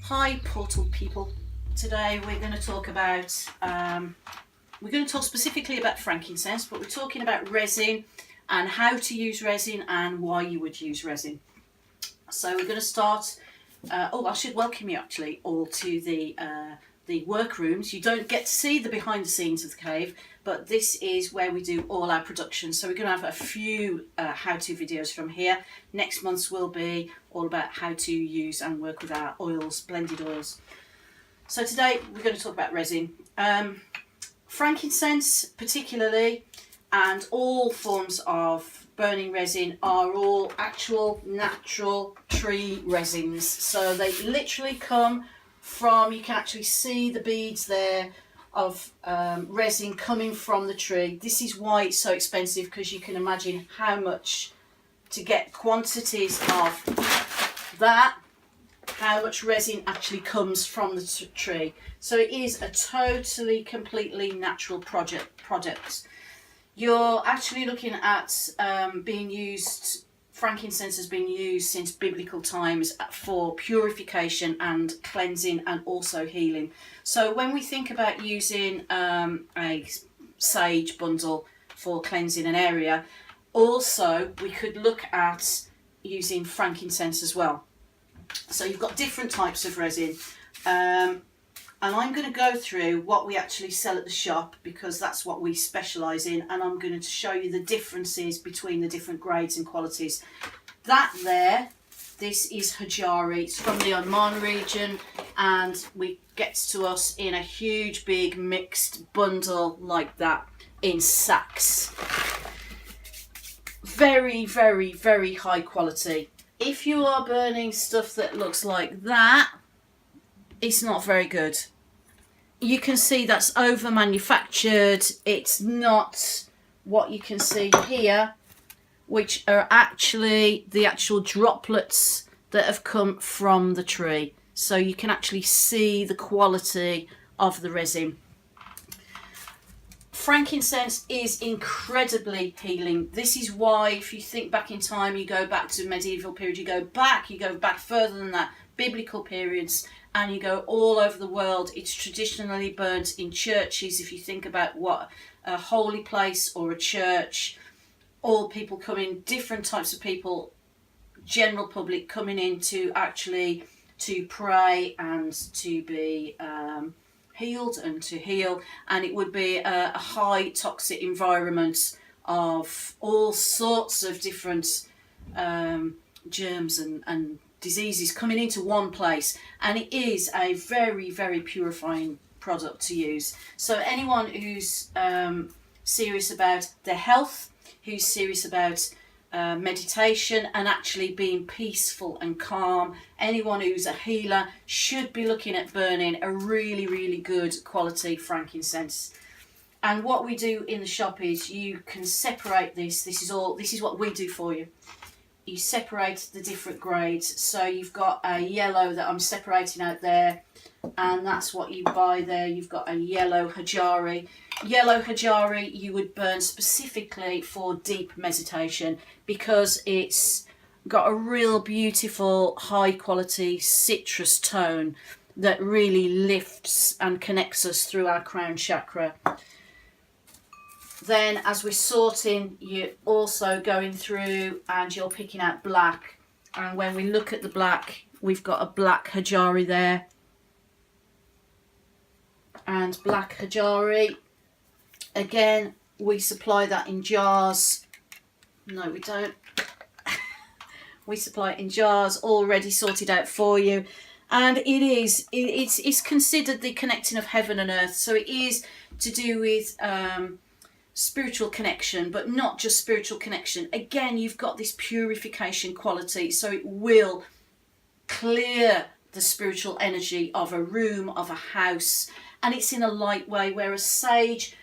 Hi portal people. Today we're going to talk about, specifically about frankincense, but we're talking about resin and how to use resin and why you would use resin. So we're going to start, I should welcome you actually all to the workrooms. You don't get to see the behind the scenes of the cave, but this is where we do all our production. So we're going to have a few how-to videos from here. Next month's will be all about how to use and work with our oils, blended oils. So today we're going to talk about resin. Frankincense particularly, and all forms of burning resin are all actual natural tree resins. So they literally come from, you can actually see the beads there of resin coming from the tree. This is why it's so expensive, because you can imagine how much to get quantities of that, how much resin actually comes from the tree. So it is a totally, completely natural product. You're actually looking at being used, frankincense has been used since biblical times for purification and cleansing and also healing. So when we think about using a sage bundle for cleansing an area, also we could look at using frankincense as well. So you've got different types of resin, and I'm going to go through what we actually sell at the shop, because that's what we specialise in, and I'm going to show you the differences between the different grades and qualities. That there, this is Hajari. It's from the Oman region, and it gets to us in a huge big mixed bundle like that in sacks. Very, very, very high quality. If you are burning stuff that looks like that, it's not very good. You can see that's over manufactured. It's not what you can see here, which are actually the actual droplets that have come from the tree. So you can actually see the quality of the resin. Frankincense is incredibly healing. This is why, if you think back in time, you go back to medieval period, you go back further than that, biblical periods, and you go all over the world. It's traditionally burnt in churches. If you think about what a holy place or a church, all people come in, different types of people, general public coming in to actually to pray and to be healed and to heal. And it would be a high toxic environment of all sorts of different germs and diseases coming into one place, and it is a very, very purifying product to use. So anyone who's serious about their health, who's serious about meditation and actually being peaceful and calm, anyone who's a healer should be looking at burning a really, really good quality frankincense. And what we do in the shop is you can separate this. This is what we do for you. You separate the different grades. So you've got a yellow that I'm separating out there, and that's what you buy there. You've got a yellow Hajari. Yellow Hajari you would burn specifically for deep meditation, because it's got a real beautiful high quality citrus tone that really lifts and connects us through our crown chakra. Then as we're sorting, you're also going through and you're picking out black. And when we look at the black, we've got a black Hajari there. And black Hajari, again, we supply that in jars. No, we don't. We supply it in jars, already sorted out for you. And it's considered the connecting of heaven and earth. So it is to do with spiritual connection, but not just spiritual connection. Again, you've got this purification quality, so it will clear the spiritual energy of a room, of a house, and it's in a light way. Whereas sage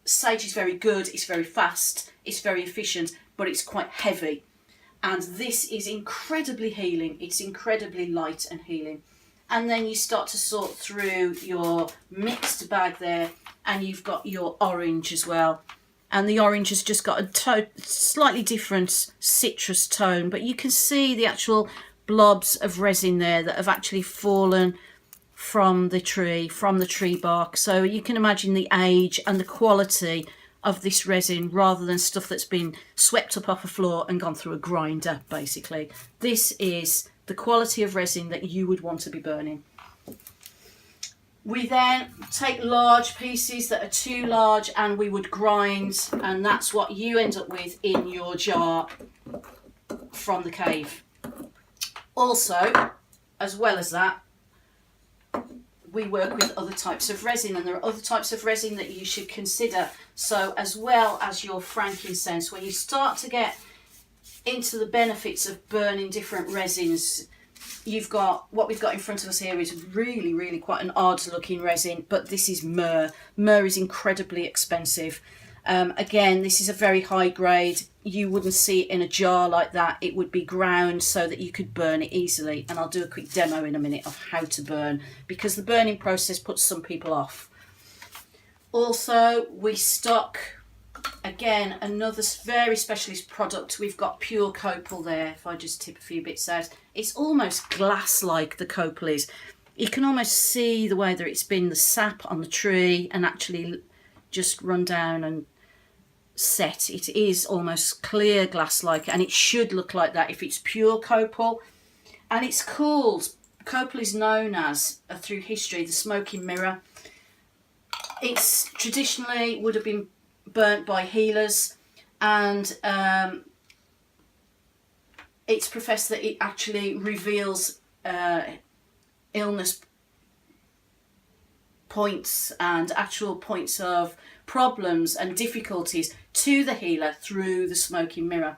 is very good, it's very fast, it's very efficient, but it's quite heavy. And this is incredibly healing. It's incredibly light and healing. And then you start to sort through your mixed bag there, and you've got your orange as well. And the orange has just got a slightly different citrus tone, but you can see the actual blobs of resin there that have actually fallen from the tree bark. So you can imagine the age and the quality of this resin, rather than stuff that's been swept up off a floor and gone through a grinder, basically. This is the quality of resin that you would want to be burning. We then take large pieces that are too large and we would grind, and that's what you end up with in your jar from the cave. Also, as well as that, we work with other types of resin, and there are other types of resin that you should consider. So as well as your frankincense, when you start to get into the benefits of burning different resins, you've got what we've got in front of us here is really quite an odd looking resin, but this is myrrh. Myrrh is incredibly expensive. Again, this is a very high grade. You wouldn't see it in a jar like that. It would be ground so that you could burn it easily, and I'll do a quick demo in a minute of how to burn, because the burning process puts some people off. Also, we stock, again, another very specialist product. We've got pure copal there. If I just tip a few bits out, it's almost glass-like, the copal is. You can almost see the way that it's been the sap on the tree and actually just run down and set. It is almost clear glass-like, and it should look like that if it's pure copal. And it's called, copal is known as, through history, the smoking mirror. It's traditionally would have been burnt by healers, and it's professed that it actually reveals illness points and actual points of problems and difficulties to the healer through the smoking mirror.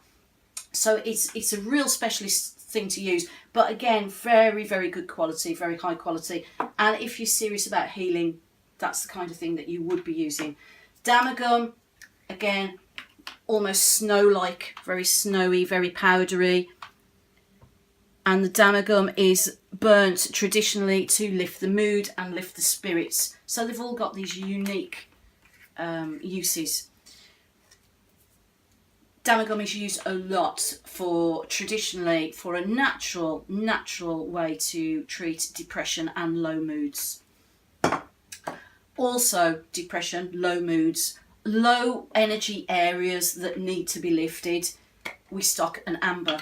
So it's a real specialist thing to use, but again, very good quality, very high quality. And if you're serious about healing, that's the kind of thing that you would be using. Damagum, again, almost snow-like, very snowy, very powdery. And the damagum is burnt traditionally to lift the mood and lift the spirits. So they've all got these unique uses. Damagum is used a lot traditionally for a natural way to treat depression and low moods. Also, depression, low moods, low energy areas that need to be lifted, we stock an amber.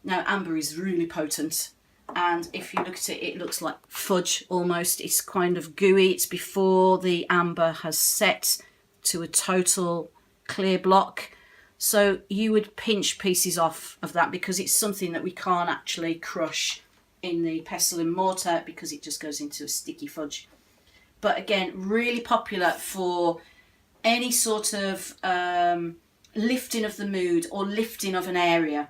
Now, amber is really potent, and if you look at it, it looks like fudge almost. It's kind of gooey. It's before the amber has set to a total clear block. So you would pinch pieces off of that, because it's something that we can't actually crush in the pestle and mortar, because it just goes into a sticky fudge. But again, really popular for any sort of lifting of the mood or lifting of an area.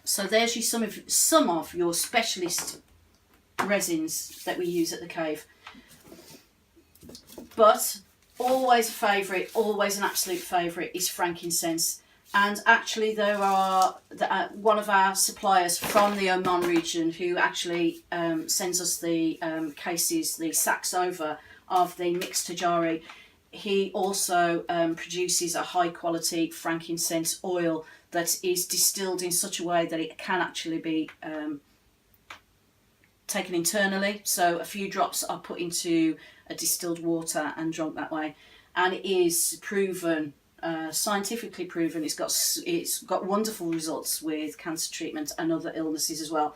So there's some of your specialist resins that we use at the cave. But always a favourite, always an absolute favourite, is frankincense. And actually there are one of our suppliers from the Oman region who actually sends us the cases, the sacks over of the mixed tajari. He also produces a high quality frankincense oil that is distilled in such a way that it can actually be taken internally. So a few drops are put into a distilled water and drunk that way. And it is proven, scientifically proven, it's got wonderful results with cancer treatment and other illnesses as well,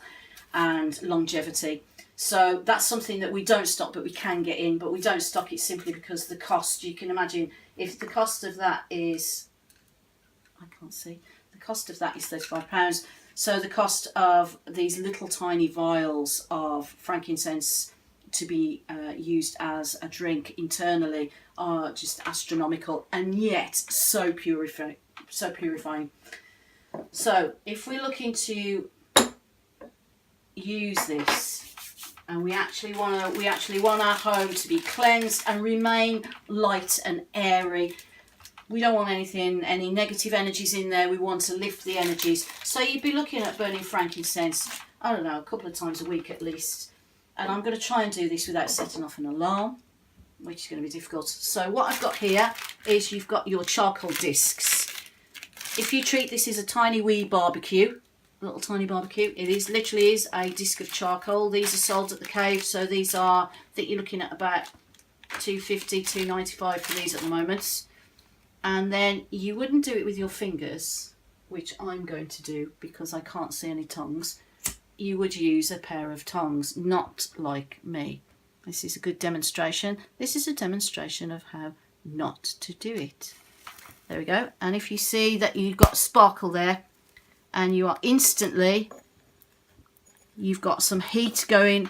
and longevity. So that's something that we don't stock, but we can get in, but we don't stock it simply because the cost, you can imagine, if the cost of that is, I can't see, the cost of that is £35. So the cost of these little tiny vials of frankincense to be used as a drink internally are just astronomical, and yet so purifying. So if we're looking to use this, and we actually want our home to be cleansed and remain light and airy. We don't want any negative energies in there. We want to lift the energies. So you'd be looking at burning frankincense, I don't know, a couple of times a week at least. And I'm going to try and do this without setting off an alarm, which is going to be difficult. So what I've got here is you've got your charcoal discs. If you treat this as a tiny wee barbecue, little tiny barbecue. It is literally is a disc of charcoal. These are sold at the cave, so these are, I think you're looking at about $2.50, $2.95 for these at the moment. And then you wouldn't do it with your fingers, which I'm going to do because I can't see any tongs. You would use a pair of tongs, not like me. This is a good demonstration. This is a demonstration of how not to do it. There we go. And if you see that you've got sparkle there, and you are instantly, you've got some heat going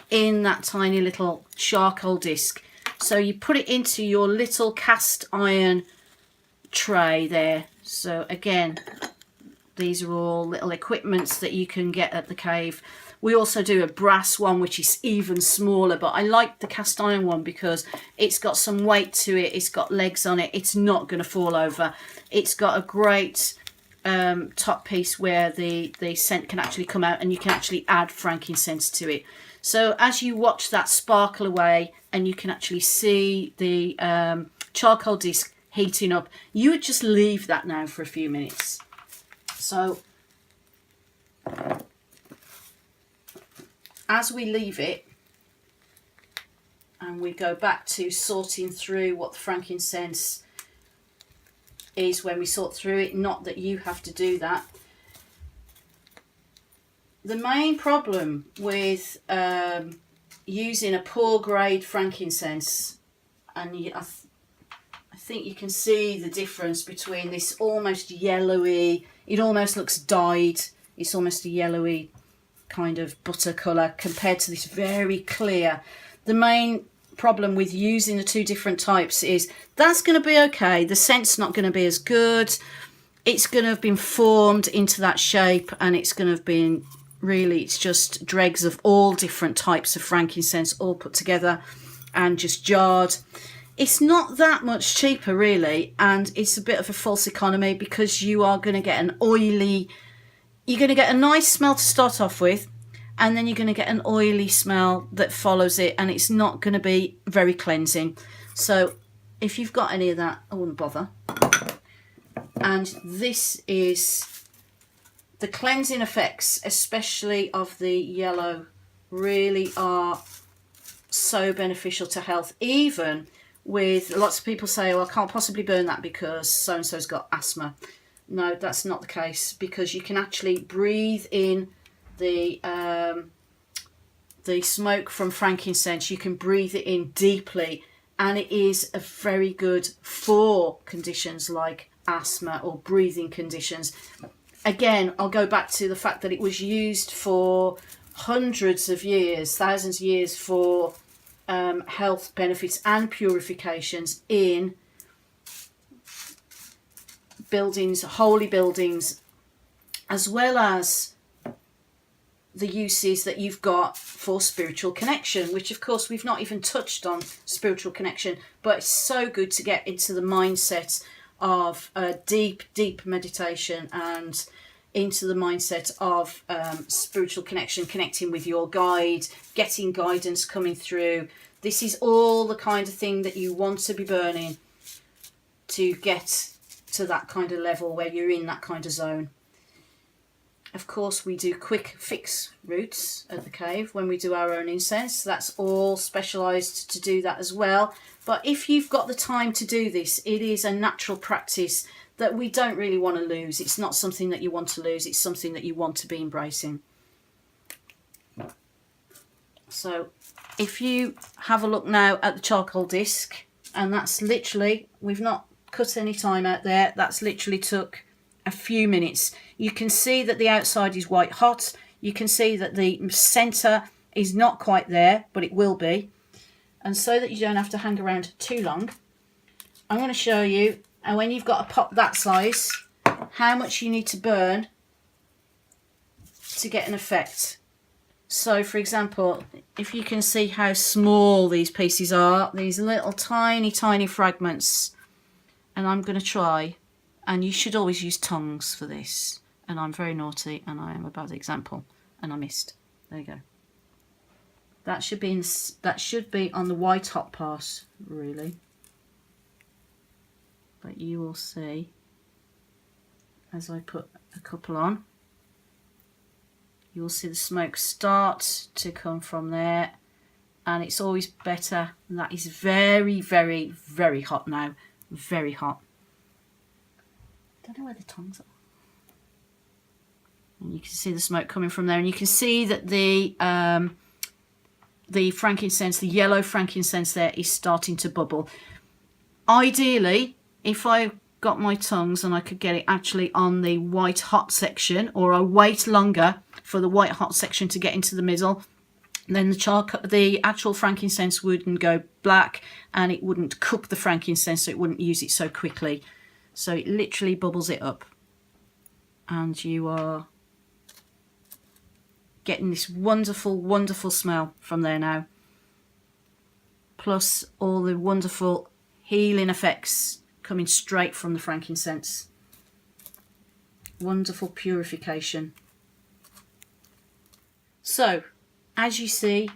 in that tiny little charcoal disc. So you put it into your little cast iron tray there. So again, these are all little equipments that you can get at the cave. We also do a brass one, which is even smaller, but I like the cast iron one because it's got some weight to it. It's got legs on it. It's not going to fall over. It's got a great top piece where the scent can actually come out, and you can actually add frankincense to it. So as you watch that sparkle away and you can actually see the charcoal disc heating up, you would just leave that now for a few minutes. So as we leave it and we go back to sorting through what the frankincense is when we sort through it, not that you have to do that. The main problem with using a poor grade frankincense, and I think you can see the difference between this almost yellowy, it almost looks dyed, it's almost a yellowy kind of butter colour compared to this very clear. The main problem with using the two different types is that's going to be okay, the scent's not going to be as good, it's going to have been formed into that shape, and it's going to have been really, it's just dregs of all different types of frankincense all put together and just jarred. It's not that much cheaper really, and it's a bit of a false economy because you are going to get an oily, you're going to get a nice smell to start off with, and then you're going to get an oily smell that follows it, and it's not going to be very cleansing. So if you've got any of that, I wouldn't bother. And this is the cleansing effects, especially of the yellow, really are so beneficial to health. Even with lots of people say, oh, I can't possibly burn that because so-and-so's got asthma. No, that's not the case, because you can actually breathe in the smoke from frankincense. You can breathe it in deeply, and it is a very good for conditions like asthma or breathing conditions. Again, I'll go back to the fact that it was used for hundreds of years, thousands of years, for health benefits and purifications in buildings, holy buildings, as well as the uses that you've got for spiritual connection, which of course we've not even touched on spiritual connection, but it's so good to get into the mindset of deep meditation and into the mindset of spiritual connection, connecting with your guide, getting guidance coming through. This is all the kind of thing that you want to be burning to get to that kind of level where you're in that kind of zone. Of course, we do quick fix routes at the cave when we do our own incense. That's all specialised to do that as well. But if you've got the time to do this, it is a natural practice that we don't really want to lose. It's not something that you want to lose. It's something that you want to be embracing. So if you have a look now at the charcoal disc, and that's literally, we've not cut any time out there. That's literally took a few minutes. You can see that the outside is white hot. You can see that the centre is not quite there, but it will be. And so that you don't have to hang around too long, I'm going to show you, and when you've got a pot that size, how much you need to burn to get an effect. So for example, if you can see how small these pieces are, these little tiny fragments, and I'm going to try, and you should always use tongs for this, and I'm very naughty and I am a bad example, and I missed. There you go. That should be on the white hot part really, but you will see as I put a couple on, you'll see the smoke start to come from there, and it's always better. And that is very, very, very hot now. Very hot. Don't know where the tongs are. And you can see the smoke coming from there, and you can see that the frankincense, the yellow frankincense there, is starting to bubble. Ideally, if I got my tongs and I could get it actually on the white hot section, or I wait longer for the white hot section to get into the middle, then the actual frankincense wouldn't go black, and it wouldn't cook the frankincense, so it wouldn't use it so quickly. So it literally bubbles it up, and you are getting this wonderful, wonderful smell from there now, plus all the wonderful healing effects coming straight from the frankincense. Wonderful purification. So, as you see,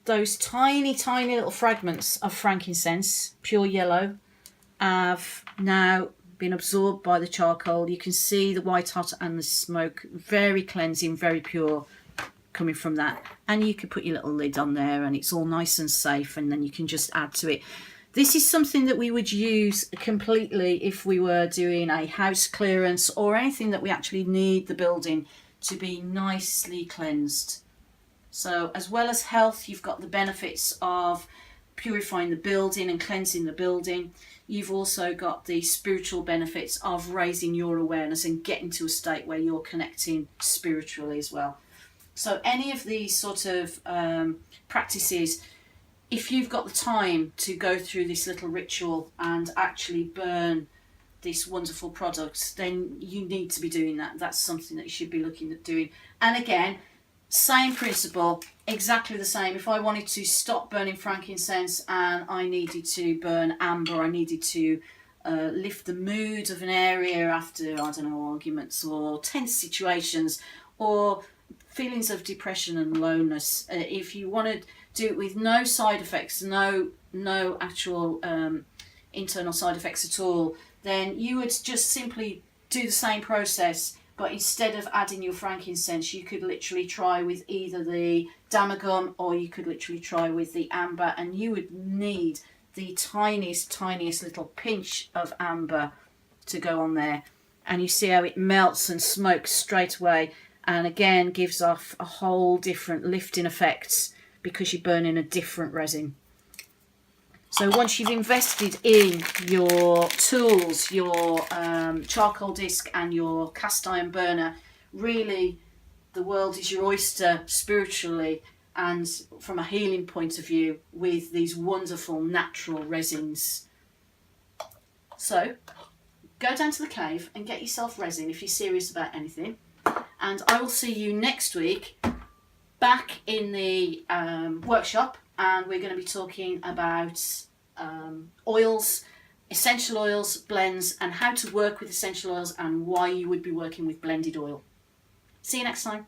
those tiny, tiny little fragments of frankincense, pure yellow, have now been absorbed by the charcoal. You can see the white hot and the smoke, very cleansing, very pure, coming from that. And you can put your little lid on there, and it's all nice and safe, and then you can just add to it. This is something that we would use completely if we were doing a house clearance, or anything that we actually need the building to be nicely cleansed. So as well as health, you've got the benefits of purifying the building and cleansing the building. You've also got the spiritual benefits of raising your awareness and getting to a state where you're connecting spiritually as well. So any of these sort of practices, if you've got the time to go through this little ritual and actually burn this wonderful product, then you need to be doing that. That's something that you should be looking at doing. And again, same principle, exactly the same. If I wanted to stop burning frankincense and I needed to burn amber, I needed to lift the mood of an area after, I don't know, arguments or tense situations or feelings of depression and loneliness. If you want to do it with no side effects, no actual internal side effects at all, then you would just simply do the same process, but instead of adding your frankincense, you could literally try with either the damagum, or you could literally try with the amber, and you would need the tiniest little pinch of amber to go on there. And you see how it melts and smokes straight away, and again gives off a whole different lifting effects because you're burning a different resin. So once you've invested in your tools, your charcoal disc and your cast iron burner, really the world is your oyster spiritually and from a healing point of view with these wonderful natural resins. So go down to the cave and get yourself resin if you're serious about anything. And I will see you next week back in the workshop, and we're going to be talking about oils, essential oils, blends, and how to work with essential oils and why you would be working with blended oil. See you next time.